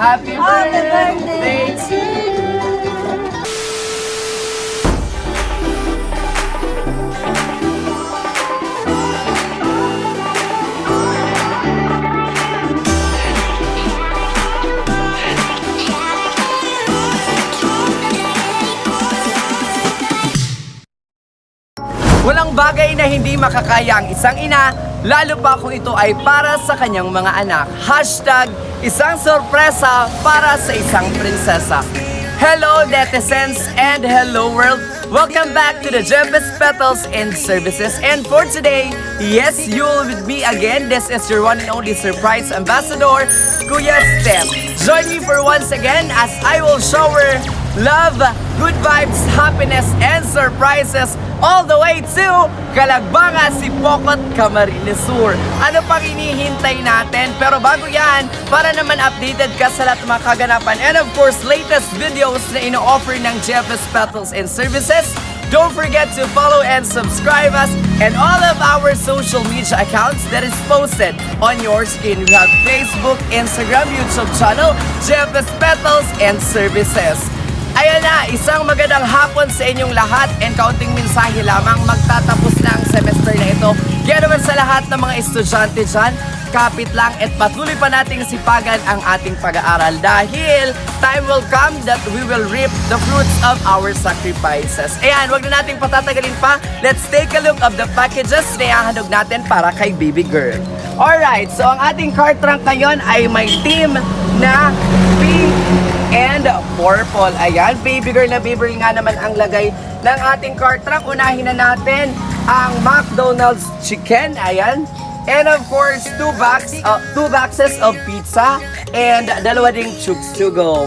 Happy birthday to you. Walang bagay na hindi makakaya ang isang ina, lalo pa kung ito ay para sa kanyang mga anak. Hashtag isang sorpresa para sa isang prinsesa. Hello netizens and hello world! Welcome back to the Jeff's Petals and Services. And for today, yes, you'll with me again. This is your one and only surprise ambassador, Kuya Steph. Join me for once again as I will shower love, good vibes, happiness, and surprises all the way to Calagbangan, Sipocot, Camarines Sur. Ano pang inihintay natin? Pero bago yan, para naman updated ka sa lahat ng mga kaganapan and of course, latest videos na ino-offer ng Jeff's Petals and Services, don't forget to follow and subscribe us and all of our social media accounts that is posted on your screen. We have Facebook, Instagram, YouTube channel, Jeff's Petals and Services. Ayan na, isang magandang hapon sa inyong lahat and kaunting mensahe lamang, magtatapos na ang semester na ito. Kaya naman sa lahat ng mga estudyante dyan, kapit lang at patuloy pa nating sipagan ang ating pag-aaral dahil time will come that we will reap the fruits of our sacrifices. Ayan, wag na nating patatagalin pa. Let's take a look of the packages na ihahandog natin para kay baby girl. Alright, so ang ating card trunk ngayon ay may theme na pink and purple. Ayan, baby girl na baby girl nga naman ang lagay ng ating cart trunk. Unahin na natin ang McDonald's chicken. Ayan. And of course, two boxes of pizza and dalawa ding chooks to go.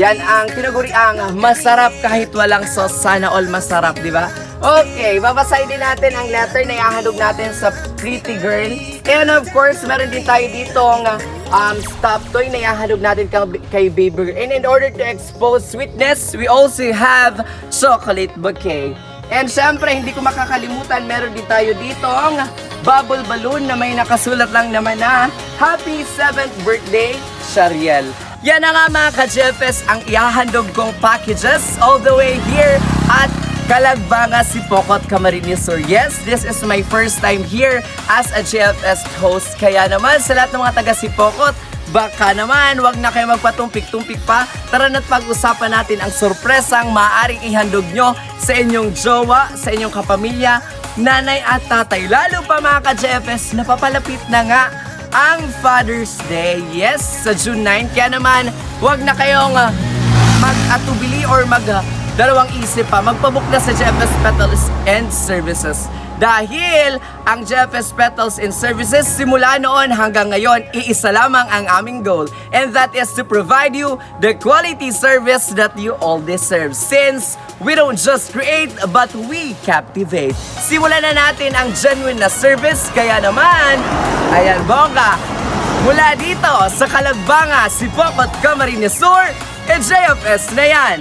Yan ang tinaguriang masarap kahit walang sauce. Sana all masarap, di ba? Okay, babasahin din natin ang letter na ihahandog natin sa pretty girl. And of course, meron din tayo ditong stuffed toy na ihahandog natin kay baby girl. And in order to expose sweetness, we also have chocolate bouquet. And syempre, hindi ko makakalimutan, meron din tayo ditong bubble balloon na may nakasulat lang naman na Happy 7th Birthday, Shariel. Yan na nga mga ka-Jeffes ang ihahandog kong packages all the way here at Calagbangan, Sipocot, Camarines Sur. Yes, this is my first time here as a JFS host. Kaya naman sa lahat ng mga taga Sipocot, baka naman wag na kayo magpatumpik-tumpik pa. Tara na't pag-usapan natin ang sorpresang maaaring ihandog nyo sa inyong jowa, sa inyong kapamilya, nanay at tatay. Lalo pa mga ka-JFS, napapalapit na nga ang Father's Day. Yes, sa June 9. Kaya naman, wag na kayong mag-atubili or dalawang isip pa, magpabook na sa Jeff's Petals and Services. Dahil ang Jeff's Petals and Services simula noon hanggang ngayon, iisa lamang ang aming goal. And that is to provide you the quality service that you all deserve. Since we don't just create, but we captivate. Simulan na natin ang genuine na service. Kaya naman, ayan bongga, mula dito sa Calagbangan, Sipocot, Camarines Sur, JFS na yan.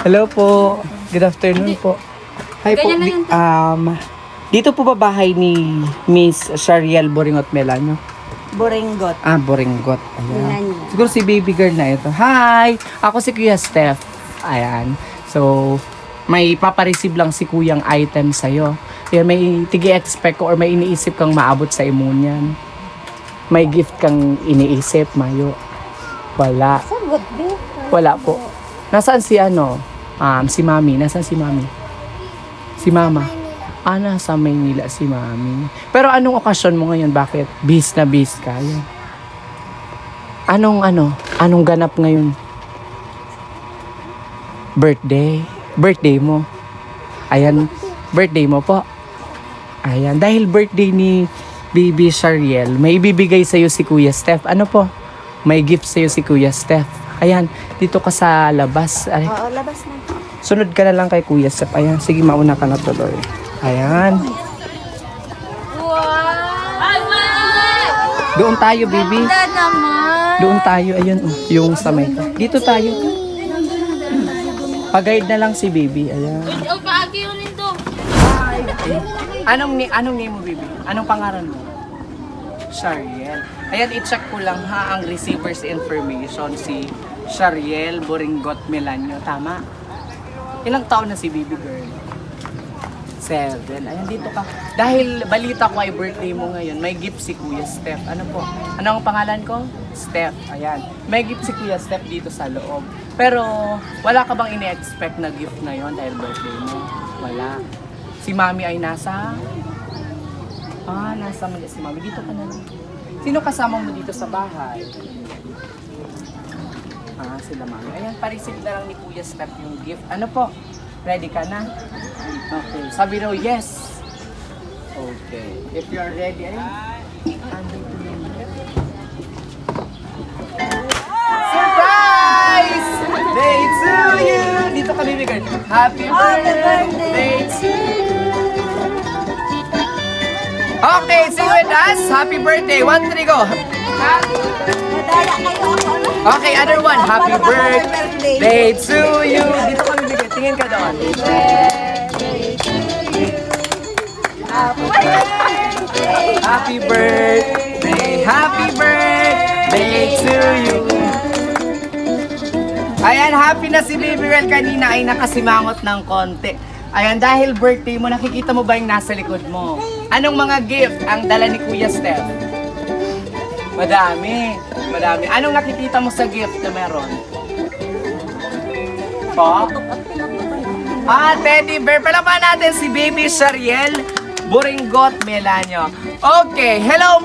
Hello po. Good afternoon po. Hi po. Dito po ba bahay ni Miss Shariel Boringot Melano? Boringot. Boringot. Ayan. Melano. Siguro si baby girl na ito. Hi! Ako si Kuya Steph. Ayan. So, may papareceive lang si Kuyang item sa'yo. Ayan, may tigi-expect ko or may iniisip kang maabot sa imo niyan. May gift kang iniisip, Mayo. Wala. Sagot, babe. Wala po. Nasaan si si Mami? Nasaan si Mami? Si Mama? Nasa Maynila si Mami. Pero anong okasyon mo ngayon? Bakit? Bis na bis ka? Anong ganap ngayon? Birthday? Birthday mo? Ayan, birthday mo po. Ayan, dahil birthday ni Baby Shariel, may ibibigay sa'yo si Kuya Steph. Ano po? May gift sa'yo si Kuya Steph. Ayan, dito ka sa labas. Ay, Oo, labas na. sunod ka na lang kay Kuya Steph. Ayan, sige, mauna ka na tuloy. Ayan. Doon tayo, baby. Wala naman. Doon tayo, ayun, yung sa may. Dito tayo. Pag-guide na lang si baby. Ayan. Oh, paagi yun ito. Anong name mo, baby? Anong pangalan mo? Shariel. Ayan, i-check ko lang ha ang receiver's information. Si Shariel Boringot Melanio. Tama? Ilang taon na si baby girl? 7. Ayan, dito ka. Dahil balita ko ay birthday mo ngayon, may gift si Kuya Steph. Ano po? Ano ang pangalan ko? Steph. Ayan. May gift si Kuya Steph dito sa loob. Pero, wala ka bang ini-expect na gift na yon dahil birthday mo? Wala. Si Mami ay nasa? Nasa Manila si Mami. Dito ka na lang. Sino kasama mo dito sa bahay? Sila Mami. Ayan, pa-receive na lang ni Kuya Steph yung gift. Ano po? Ready ka na? Okay. Sabi raw, yes. Okay. If you're ready, ayun. Surprise! Day to you! Dito ka bibigay. Happy birthday to you! Okay, sing with us. Happy birthday. 1, 3, go. Nadala kayo ako. Okay, other one. Happy birthday to you. Dito ka bibigay. Tingin ka doon. Happy birthday. Happy birthday to you. Ayan, happy na si Baby Rel kanina ay nakasimangot ng konti. Ayan, dahil birthday mo, nakikita mo ba yung nasa likod mo? Anong mga gift ang dala ni Kuya Steph? Madami. Madami. Anong nakikita mo sa gift na meron? Po? Teddy bear. Palaban natin si Baby Shariel Boringot Melanio. Okay, hello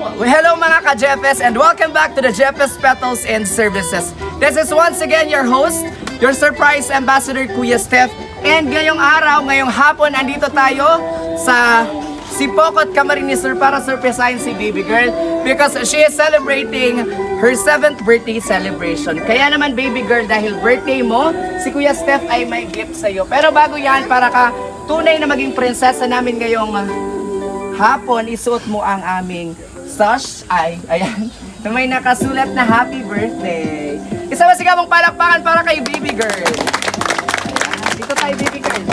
mga ka-Jeffes and welcome back to the Jeffes Petals and Services. This is once again your host, your surprise ambassador Kuya Steph. And ngayong araw, ngayong hapon, andito tayo sa Sipokot Camarines Sur para surprisahin si baby girl because she is celebrating her 7th birthday celebration. Kaya naman baby girl, dahil birthday mo, si Kuya Steph ay may gift sa'yo. Pero bago yan, para ka tunay na maging prinsesa namin ngayong hapon, isuot mo ang aming sash ayan, na may nakasulat na happy birthday. Isang masigabong palakpakan para kay baby girl. Dito tayo, baby girl.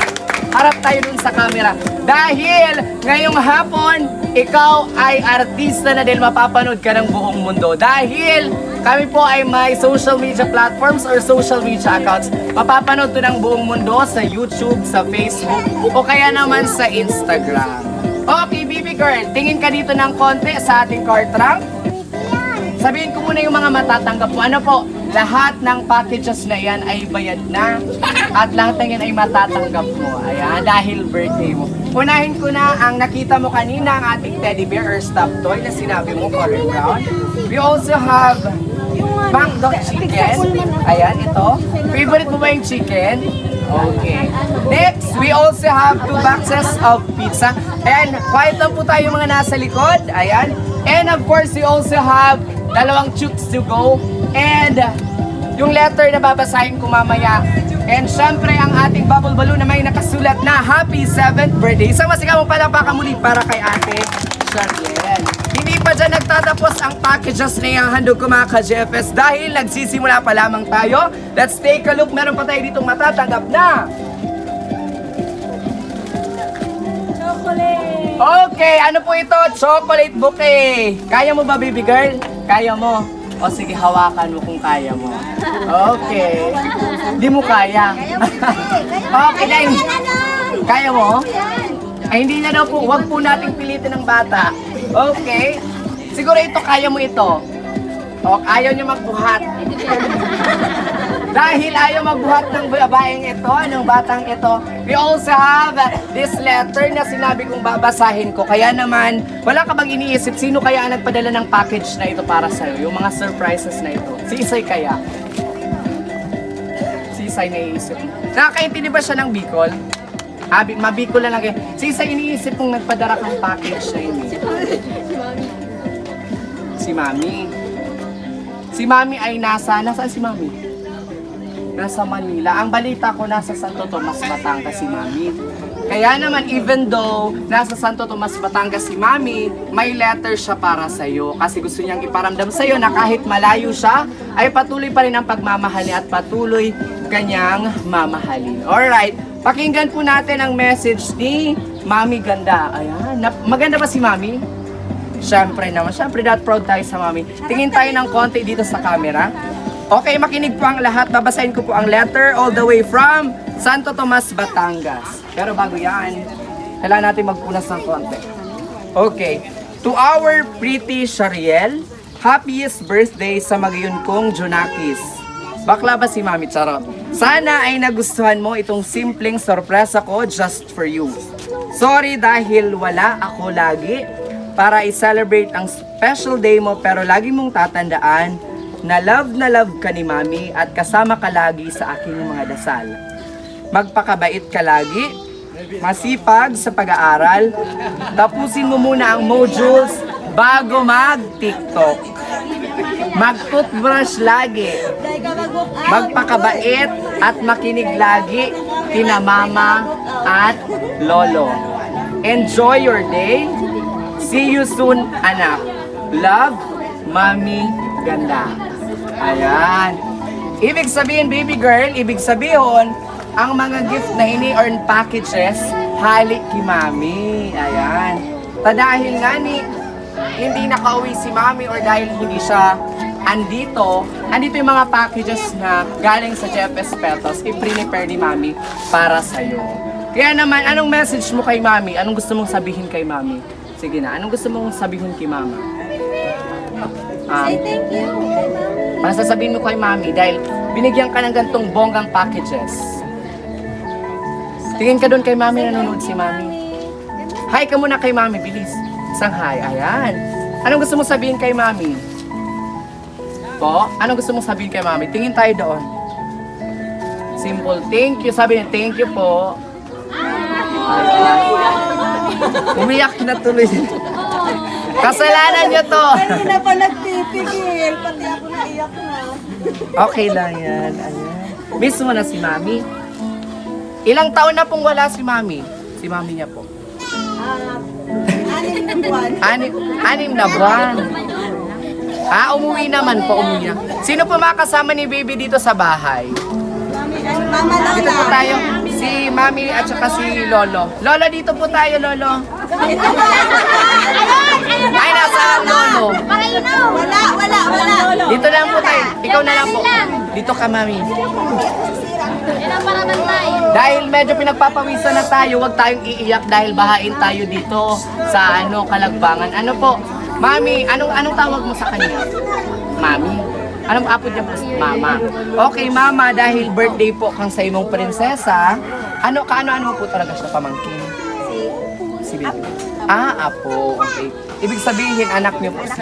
Harap tayo dun sa camera. Dahil ngayong hapon, ikaw ay artista na dahil mapapanood ka ng buong mundo. Dahil kami po ay may social media platforms or social media accounts. Mapapanood to ng buong mundo sa YouTube, sa Facebook, o kaya naman sa Instagram. Okay, baby girl, tingin ka dito ng konti sa ating car trunk. Sabihin ko muna yung mga matatanggap mo. Ano po? Lahat ng packages na yan ay bayad na at lahat ng yan ay matatanggap mo. Ayan, dahil birthday mo. Unahin ko na ang nakita mo kanina, ang ating teddy bear or stuffed toy na sinabi mo, color brown. We also have McDo chicken. Ayan, ito. Favorite mo ba yung chicken? Okay. Next, we also have 2 boxes of pizza. And quiet lang po tayo mga nasa likod. Ayan. And of course, we also have 2 chooks to go. And yung letter na babasahin ko mamaya. And syempre, ang ating bubble balloon na may nakasulat na Happy 7th Birthday. Isang masigabong palakpakan muli para kay Ate Shariel. Hindi pa dyan nagtatapos ang packages na yung handog ko mga ka-Jeffes dahil nagsisimula pa lamang tayo. Let's take a look. Meron pa tayo ditong matatanggap na chocolate. Okay, ano po ito? Chocolate bouquet. Kaya mo ba, baby girl? Kaya mo? O sige, hawakan mo kung kaya mo. Okay. Hindi mo kaya. Okay, then. Kaya mo? Ay, hindi na daw po. Huwag po nating pilitin ng bata. Okay. Siguro ito, kaya mo ito. O, ayaw niyo magbuhat. Dahil ayaw magbuhat ng babaeng ito, ng batang ito, we also have this letter na sinabi kong babasahin ko. Kaya naman, wala ka bang iniisip sino kaya ang nagpadala ng package na ito para sa'yo? Yung mga surprises na ito. Si Isay kaya? Si Isay naiisip. Nakakaintindi ba siya ng Bicol? Mabicol lang kayo. Sa iniisip kong nagpadara kang package na yun. Si Mami. Si Mami ay nasaan si Mami? Nasa Manila. Ang balita ko nasa Santo Tomas, Batangas si Mami. Kaya naman, even though nasa Santo Tomas, Batangas si Mami, may letter siya para sa'yo. Kasi gusto niyang iparamdam sa'yo na kahit malayo siya, ay patuloy pa rin ang pagmamahali at patuloy kanyang mamahalin. Alright, pakinggan po natin ang message ni Mami Ganda. Ayan, maganda ba si Mami? Siyempre naman, siyempre that proud tayo sa Mami. Tingin tayo ng konti dito sa camera. Okay, makinig po ang lahat. Babasahin ko po ang letter all the way from Santo Tomas, Batangas. Pero bago yan, kailangan natin magpunas ng konti. Okay. To our pretty Shariel, happiest birthday sa magayon kong Junakis. Bakla ba si Mami Charot? Sana ay nagustuhan mo itong simpleng sorpresa ko just for you. Sorry dahil wala ako lagi para i-celebrate ang special day mo, pero lagi mong tatandaan na love ka ni Mami at kasama ka lagi sa aking mga dasal. Magpakabait ka lagi, masipag sa pag-aaral, tapusin mo muna ang modules bago mag-TikTok. Mag-toothbrush lagi, magpakabait at makinig lagi kina Mama at Lolo. Enjoy your day. See you soon, anak. Love, Mami Ganda. Ayan. Ibig sabihin, baby girl, ibig sabihin, ang mga gift na ini-earn packages, halik kay Mami. Ayan. Dahil nga hindi nakauwi si Mami or dahil hindi siya andito yung mga packages na galing sa Jeffes Petals, i-prepare ni Mami para sa'yo. Kaya naman, anong message mo kay Mami? Anong gusto mong sabihin kay Mami? Sige na, anong gusto mong sabihin kay Mama? Say thank you kay Mami. Ano sasabihin mo kay Mami dahil binigyan ka ng gantong bonggang packages? Tingin ka doon kay Mami, nanonood si Mami. Hi ka muna kay Mami, bilis. Isang hi, ayan. Anong gusto mong sabihin kay Mami? Po? Anong gusto mong sabihin kay Mami? Tingin tayo doon. Simple, thank you. Sabi niya, thank you po. Umiyak na tuloy. Kasalanan niyo to. Hindi na pa nagpipigil, pati ako naiyak na. Okay lang yan. Ayan. Miss mo na si Mami. Ilang taon na pong wala si Mami? Si Mami niya po. 6 na buwan. Anim na buwan. Umuwi naman po, umuwi na. Sino po mga kasama ni Baby dito sa bahay? Mama Dito po Lola. tayo. Si Mami at saka si Lolo. Lolo, dito po tayo, Lolo. Ay, nasa Lolo. Wala. Dito lang po tayo. Ikaw na lang po. Dito ka, Mami. Dahil medyo pinagpapawisan na tayo, huwag tayong iiyak dahil bahain tayo dito sa Kalagbangan. Ano po? Mami, anong tawag mo sa kanya? Mami. Anong apo niya po? Mama. Okay, Mama, dahil birthday po kang sa imong prinsesa, ano mo po talaga siya pamangkin? Si Baby. Apo. Okay. Ibig sabihin, anak niyo po si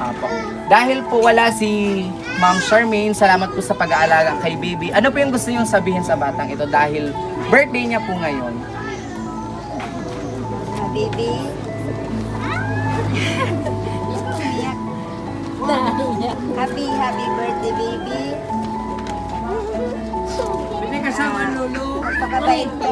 Apo. Dahil po wala si Ma'am Charmaine, salamat po sa pag-aalaga kay Baby. Ano po yung gusto niyong sabihin sa batang ito dahil birthday niya po ngayon? Baby. Happy birthday, baby. Hindi kasama Lolo. Pagkabait ko.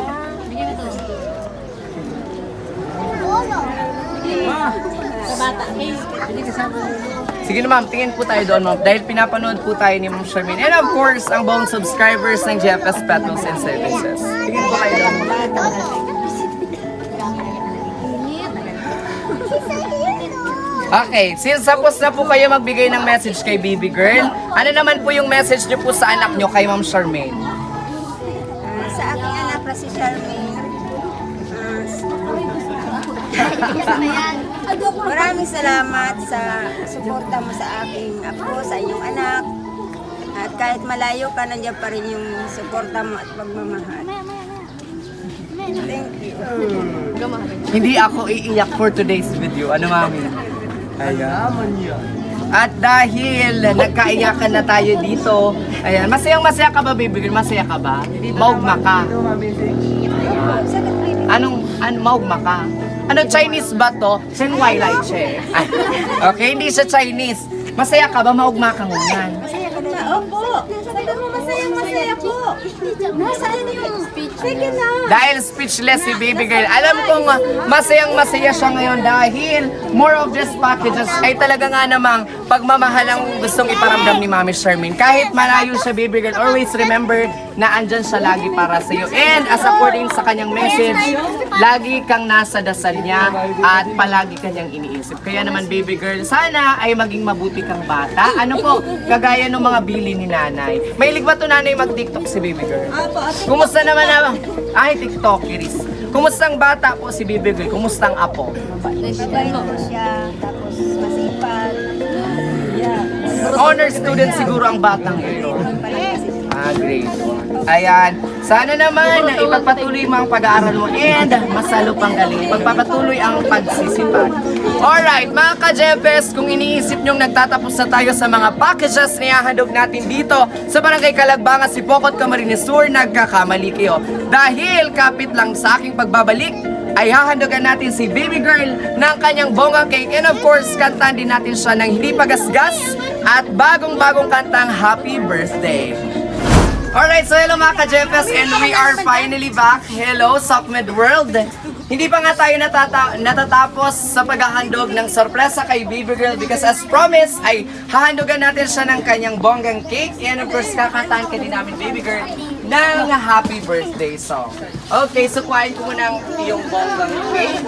Sige na ma'am, tingin po tayo doon ma'am. Dahil pinapanood po tayo ni Ma'am Charmaine. And of course, ang buong subscribers ng Jeffes Petals and Services. Tingin po tayo doon. Okay, since tapos na po kayo magbigay ng message kay Baby Girl, ano naman po yung message niyo po sa anak niyo kay Ma'am Charmaine? Sa aking anak na si Charmaine. Maraming salamat sa suporta mo sa aking apo, sa inyong anak. At kahit malayo ka, nandiyan pa rin yung suporta mo at pagmamahal. Thank you. Hindi ako iiyak for today's video. Ano mami? Ayan. At dahil nagkaiyakan na tayo dito, ayan, masaya ka ba, Baby Girl? Masaya ka ba? Maugma ka. Anong maugma ka? Ano, Chinese ba to? Sen Wildlife Chef. Okay, hindi siya Chinese. Masaya ka ba? Maugma kang unan. Opo. Sabi mo, masaya po. Nasaan yung speech? Sige na. Dahil speechless si baby girl. Alam kong masayang-masaya siya ngayon dahil more of these packages ay talaga nga namang pagmamahal ang gustong iparamdam ni Mami Charmaine. Kahit malayo siya, baby girl, always remember na andyan siya lagi para sa iyo. And as according sa kanyang message, lagi kang nasa dasal niya at palagi kanyang iniisip. Kaya naman, baby girl, sana ay maging mabuti kang bata. Ano po, kagaya ng mga bili ni nanay. Mahilig ba to nanay mag-tiktok si baby girl? Kumusta naman na? Ay, tiktokeris. Kumustang bata po si baby girl? Kumustang apo? Mabait po siya. Tapos masipag. Honor student siguro ang batang ito. Grade 1. Ayan. Sana naman na ipagpatuloy mo ang pag-aaral mo and masalo pang galing. Pagpapatuloy ang pagsisipag. Alright, mga ka-Jebes, kung iniisip nyong nagtatapos na tayo sa mga packages na ihahandog natin dito sa Barangay Kalagbangan, si Pocot Camarines Sur, nagkakamali kayo. Dahil kapit lang sa aking pagbabalik, ay hahandogan natin si baby girl ng kanyang bonggang cake. And of course, kantahan din natin siya ng hindi pagasgas at bagong-bagong kantang Happy Birthday. Alright, so hello mga ka-Jeffes, and we are finally back. Hello, Sockmed World. Hindi pa nga tayo natatapos sa paghahandog ng sorpresa kay baby girl because as promised ay hahandogan natin siya ng kanyang bonggang cake. And of course, kakantahan ka din namin baby girl ng Happy Birthday song. Okay, so kuhain ko muna ang iyong bonggang cake.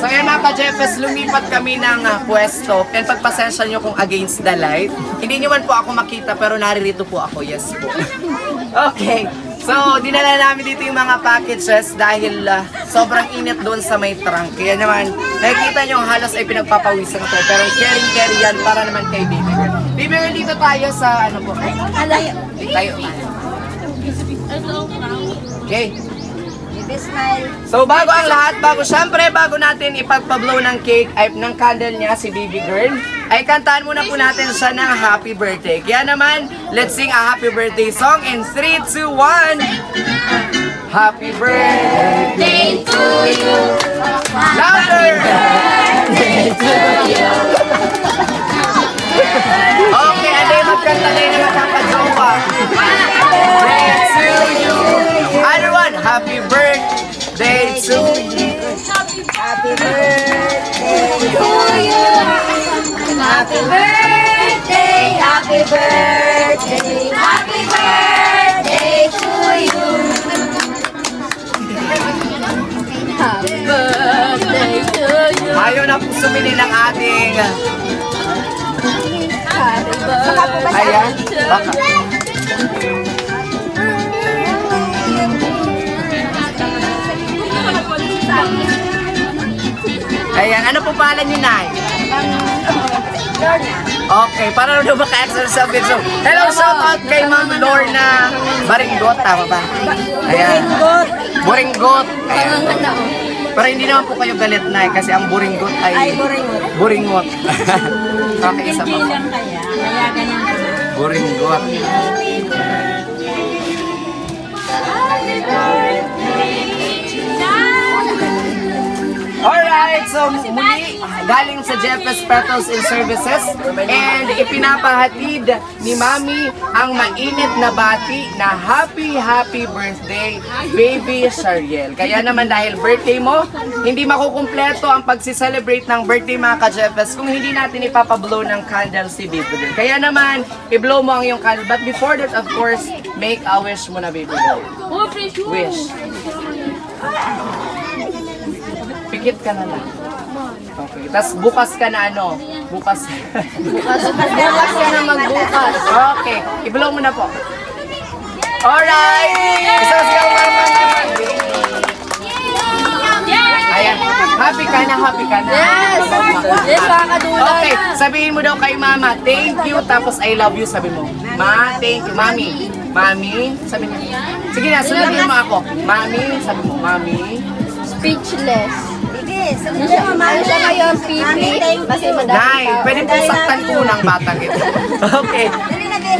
So yan mga ka-Jeffes, lumipat kami ng pwesto and pagpasensya nyo kung against the light. Hindi nyo man po ako makita pero naririto po ako, yes po. Okay, so dinala namin dito yung mga packages dahil sobrang init doon sa may trunk. Kaya naman, nakikita nyo halos ay pinagpapawisan ko pero carry yan para naman kay baby girl. Baby girl, dito tayo sa ano po? Tayo. Okay. Smile. So bago ang lahat, bago natin ipagpa-blow ng cake ay ng candle niya si baby girl, ay kantaan muna po natin siya ng happy birthday. Kaya naman, let's sing a happy birthday song in 3, 2, 1. Happy birthday to you. Louder! Okay, anday magkanta na yung magkakajowa. Birthday to you. Other one, happy birthday to you. Happy birthday to you. Happy birthday, happy birthday, happy birthday to you. Happy birthday to you. Ayaw na po sumili ng ating... Happy birthday. Ayan, baka. Ayan, ano po pala niyo, Nay? Okay, para rin maka-exercise sa video. Hello, shout out kay Ma'am Lorna Baringgot, tama ba? Ayan. Buringgot. Ayan. Pero hindi naman po kayo galit, Nay, kasi ang buringgot ay... Buringot. Okay, isa pa po. Buringgot. Alright, so muli galing sa Jeffes Petals and Services and ipinapahatid ni Mami ang mainit na bati na happy birthday, baby Shariel. Kaya naman dahil birthday mo, hindi makukumpleto ang pagsiselebrate ng birthday mga ka-Jeffes kung hindi natin ipapablow ng candle si baby girl. Kaya naman, i-blow mo ang iyong candle. But before that, of course, make a wish muna baby girl. Wish. Pikit ka na lang. Okay. Tapos bukas ka na ano? Bukas. bukas ka na magbukas. Okay. I-blow mo na po. Alright! Isa siya naman. Ayan. Happy ka na. Yes, makakadula Okay. Sabihin mo daw kay Mama, thank you. Tapos I love you. Sabi mo. Ma, thank you. Mami. Mami. Sabi niya. Sige na, sunodin mo ako. Mami. Sabi mo. Mami. Speechless. Sige, sabi siya mamaya siya ngayon, Pipi. Kasi Nay, pwede po saktan po ng batang ito. Okay.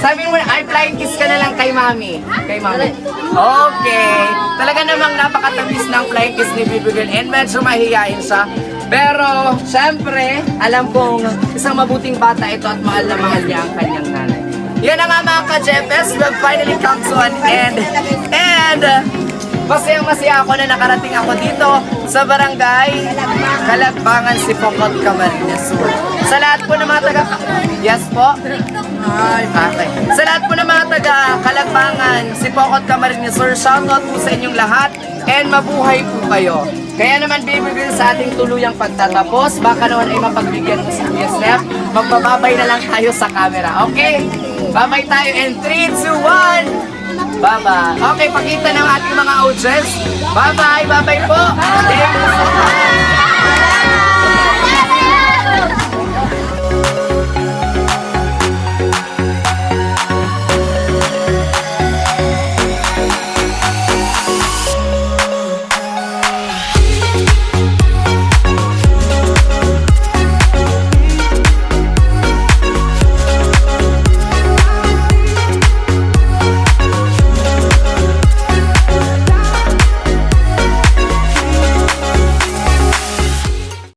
Sabi mo na, ay flying kiss ka na lang kay mami. Kay mami. Okay. Talaga namang napakatamis ng flying kiss ni Baby Girl and medyo mahihayin siya. Pero, syempre, alam kong isang mabuting bata ito at mahal na mahal niya ang kanyang nanay. Yan na nga mga ka-Jepes, we've finally come to an end. And, masayang-masaya ako na nakarating ako dito sa barangay Kalagbangan, Sipokot, Camarines Sur. Sa lahat po ng mga taga... Yes po? Okay. Sa lahat po ng mga taga Kalagbangan, Sipokot, Camarines Sur, shoutout po sa inyong lahat and mabuhay po kayo. Kaya naman, Baby Girl, sa ating tuluyang pagtatapos, baka naman ay mapagbigyan mo si Kuya Steph, magbababay na lang tayo sa camera, okay? Babay tayo in 3, 2, 1! Bye-bye. Okay, pakita ng ating mga audience. Bye-bye, bye-bye po. Thank you so much.